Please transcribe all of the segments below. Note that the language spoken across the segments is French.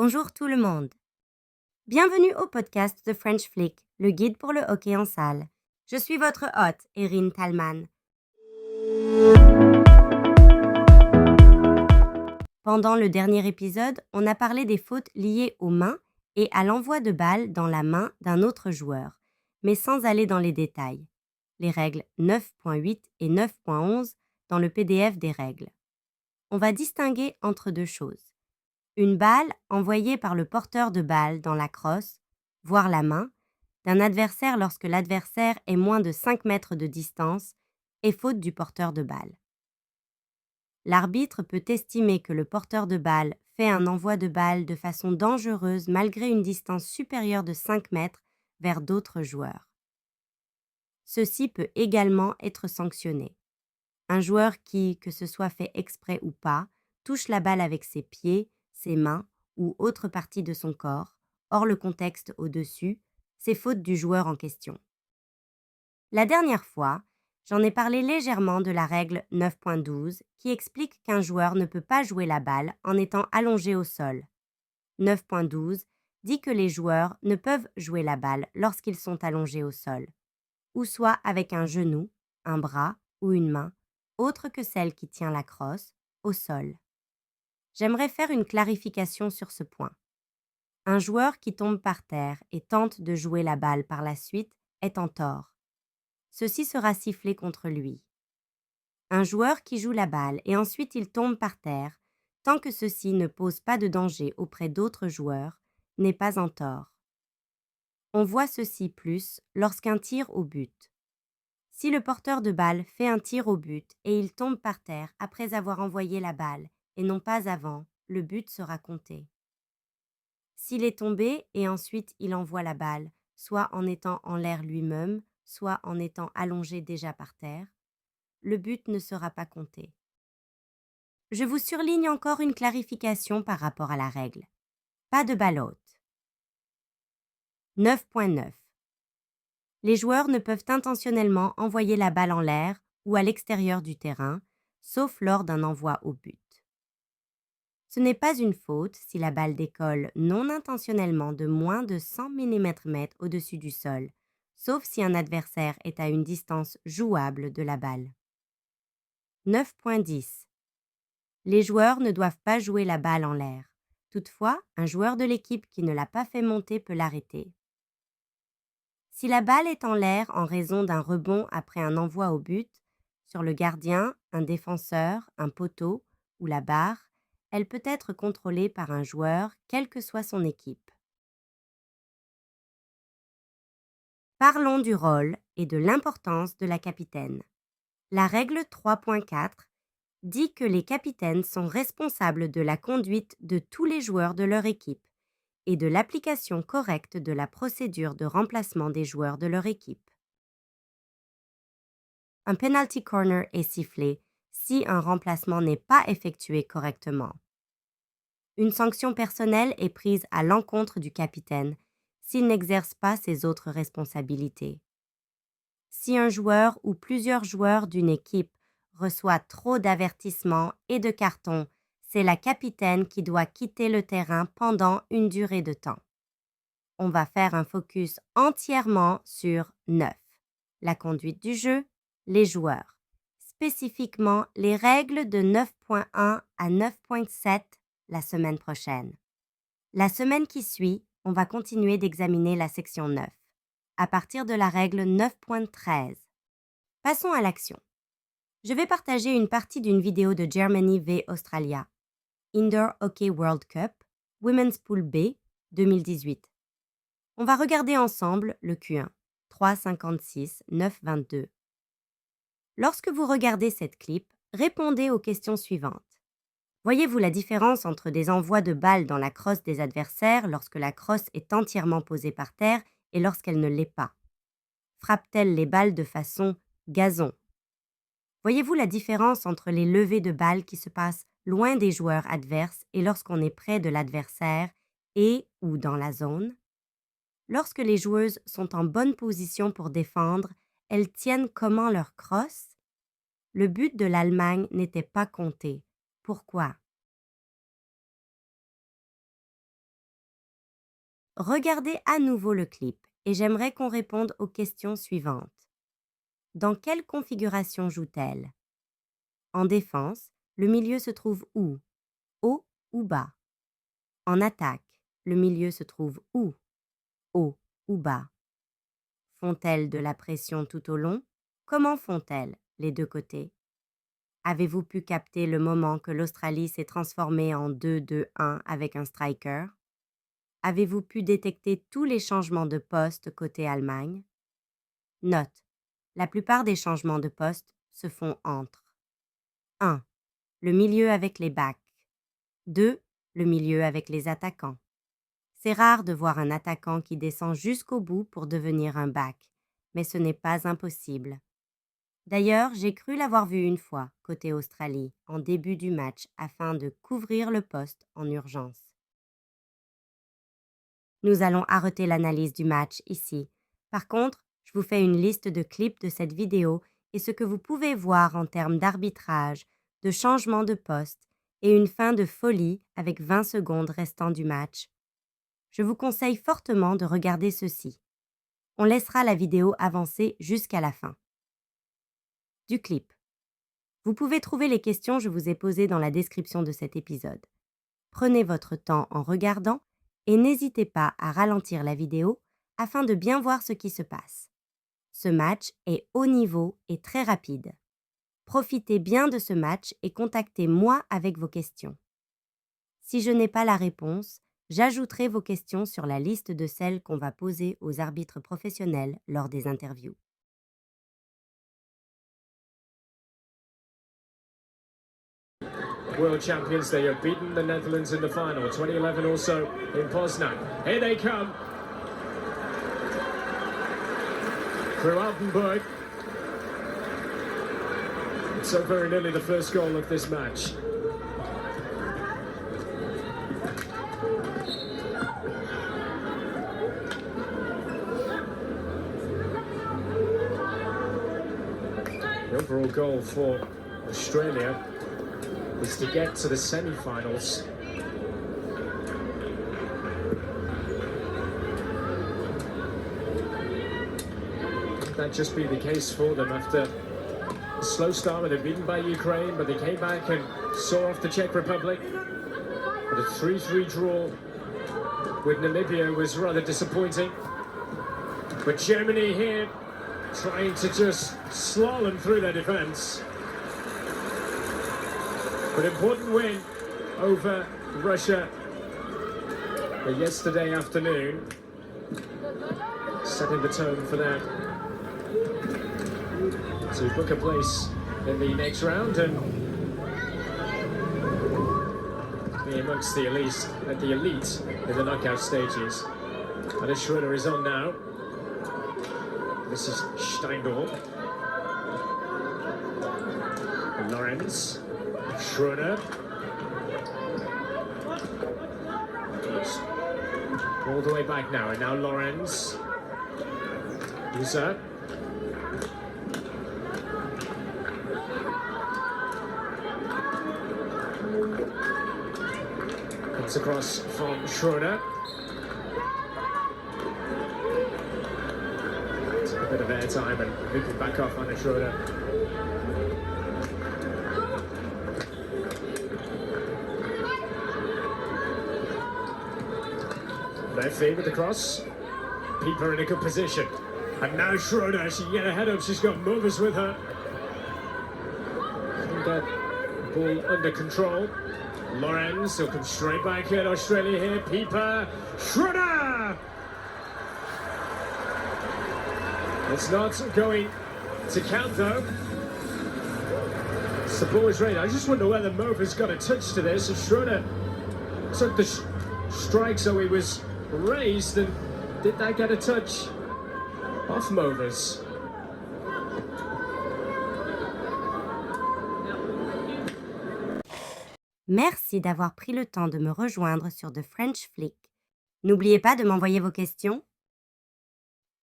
Bonjour tout le monde. Bienvenue au podcast The French Flick, le guide pour le hockey en salle. Je suis votre hôte, Erin Talman. Pendant le dernier épisode, on a parlé des fautes liées aux mains et à l'envoi de balles dans la main d'un autre joueur, mais sans aller dans les détails. Les règles 9.8 et 9.11 dans le PDF des règles. On va distinguer entre deux choses. Une balle envoyée par le porteur de balle dans la crosse, voire la main, d'un adversaire lorsque l'adversaire est moins de 5 mètres de distance est faute du porteur de balle. L'arbitre peut estimer que le porteur de balle fait un envoi de balle de façon dangereuse malgré une distance supérieure de 5 mètres vers d'autres joueurs. Ceci peut également être sanctionné. Un joueur qui, que ce soit fait exprès ou pas, touche la balle avec ses pieds, ses mains ou autre partie de son corps, hors le contexte au-dessus, c'est faute du joueur en question. La dernière fois, j'en ai parlé légèrement de la règle 9.12 qui explique qu'un joueur ne peut pas jouer la balle en étant allongé au sol. 9.12 dit que les joueurs ne peuvent jouer la balle lorsqu'ils sont allongés au sol, ou soit avec un genou, un bras ou une main, autre que celle qui tient la crosse, au sol. J'aimerais faire une clarification sur ce point. Un joueur qui tombe par terre et tente de jouer la balle par la suite est en tort. Ceci sera sifflé contre lui. Un joueur qui joue la balle et ensuite il tombe par terre, tant que ceci ne pose pas de danger auprès d'autres joueurs, n'est pas en tort. On voit ceci plus lorsqu'un tir au but. Si le porteur de balle fait un tir au but et il tombe par terre après avoir envoyé la balle et non pas avant, le but sera compté. S'il est tombé et ensuite il envoie la balle, soit en étant en l'air lui-même, soit en étant allongé déjà par terre, le but ne sera pas compté. Je vous surligne encore une clarification par rapport à la règle. Pas de balle haute. 9.9. Les joueurs ne peuvent intentionnellement envoyer la balle en l'air ou à l'extérieur du terrain, sauf lors d'un envoi au but. Ce n'est pas une faute si la balle décolle non intentionnellement de moins de 100 mm au-dessus du sol, sauf si un adversaire est à une distance jouable de la balle. 9.10. Les joueurs ne doivent pas jouer la balle en l'air. Toutefois, un joueur de l'équipe qui ne l'a pas fait monter peut l'arrêter. Si la balle est en l'air en raison d'un rebond après un envoi au but, sur le gardien, un défenseur, un poteau ou la barre, elle peut être contrôlée par un joueur, quelle que soit son équipe. Parlons du rôle et de l'importance de la capitaine. La règle 3.4 dit que les capitaines sont responsables de la conduite de tous les joueurs de leur équipe et de l'application correcte de la procédure de remplacement des joueurs de leur équipe. Un penalty corner est sifflé si un remplacement n'est pas effectué correctement. Une sanction personnelle est prise à l'encontre du capitaine s'il n'exerce pas ses autres responsabilités. Si un joueur ou plusieurs joueurs d'une équipe reçoit trop d'avertissements et de cartons, c'est la capitaine qui doit quitter le terrain pendant une durée de temps. On va faire un focus entièrement sur 9. La conduite du jeu, les joueurs. Spécifiquement les règles de 9.1 à 9.7 la semaine prochaine. La semaine qui suit, on va continuer d'examiner la section 9, à partir de la règle 9.13. Passons à l'action. Je vais partager une partie d'une vidéo de Germany v Australia, Indoor Hockey World Cup, Women's Pool B, 2018. On va regarder ensemble le Q1, 3,56, 9,22. Lorsque vous regardez cette clip, répondez aux questions suivantes. Voyez-vous la différence entre des envois de balles dans la crosse des adversaires lorsque la crosse est entièrement posée par terre et lorsqu'elle ne l'est pas? Frappe-t-elle les balles de façon gazon? Voyez-vous la différence entre les levées de balles qui se passent loin des joueurs adverses et lorsqu'on est près de l'adversaire et ou dans la zone? Lorsque les joueuses sont en bonne position pour défendre, elles tiennent comment leur crosse? Le but de l'Allemagne n'était pas compté. Pourquoi? Regardez à nouveau le clip et j'aimerais qu'on réponde aux questions suivantes. Dans quelle configuration joue-t-elle? En défense, le milieu se trouve où? Haut ou bas? En attaque, le milieu se trouve où? Haut ou bas? Font-elles de la pression tout au long? Comment font-elles, les deux côtés? Avez-vous pu capter le moment que l'Australie s'est transformée en 2-2-1 avec un striker? Avez-vous pu détecter tous les changements de poste côté Allemagne? Note. La plupart des changements de poste se font entre 1. Le milieu avec les backs. 2. Le milieu avec les attaquants. C'est rare de voir un attaquant qui descend jusqu'au bout pour devenir un back, mais ce n'est pas impossible. D'ailleurs, j'ai cru l'avoir vu une fois, côté Australie, en début du match, afin de couvrir le poste en urgence. Nous allons arrêter l'analyse du match ici. Par contre, je vous fais une liste de clips de cette vidéo et ce que vous pouvez voir en termes d'arbitrage, de changement de poste et une fin de folie avec 20 secondes restant du match. Je vous conseille fortement de regarder ceci. On laissera la vidéo avancer jusqu'à la fin. Du clip. Vous pouvez trouver les questions que je vous ai posées dans la description de cet épisode. Prenez votre temps en regardant et n'hésitez pas à ralentir la vidéo afin de bien voir ce qui se passe. Ce match est haut niveau et très rapide. Profitez bien de ce match et contactez-moi avec vos questions. Si je n'ai pas la réponse, j'ajouterai vos questions sur la liste de celles qu'on va poser aux arbitres professionnels lors des interviews. World champions, they have beaten the Netherlands in the final, 2011 also in Poznan. Here they come. Through Altenburg. So very nearly the first goal of this match. The overall goal for Australia is to get to the semi-finals. That just be the case for them after a slow start where they're beaten by Ukraine, but they came back and saw off the Czech Republic. But a 3-3 draw with Namibia was rather disappointing. But Germany here trying to just slalom through their defence. But important win over Russia yesterday afternoon, setting the tone for that to book a place in the next round and be amongst the elite in the knockout stages. Alice Schroeder is on now. This is Steindl. Lorenz. Schroeder. All the way back now, and now Lorenz. User. Comes across from Schroeder. Took a bit of airtime and moving back off on Schroeder. Left feet with the cross. Pieper in a good position. And now Schroeder, she can get ahead of, she's got movers with her. Can get the ball under control. Lorenz, he'll come straight back at Australia here. Pieper, Schroeder! It's not going to count though. It's the ball is ready. I just wonder whether Mover's got a touch to this. And Schroeder took the strike, so he was raised, and did that get a touch off Movers? Merci d'avoir pris le temps de me rejoindre sur The French Flick. N'oubliez pas de m'envoyer vos questions.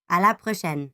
À la prochaine!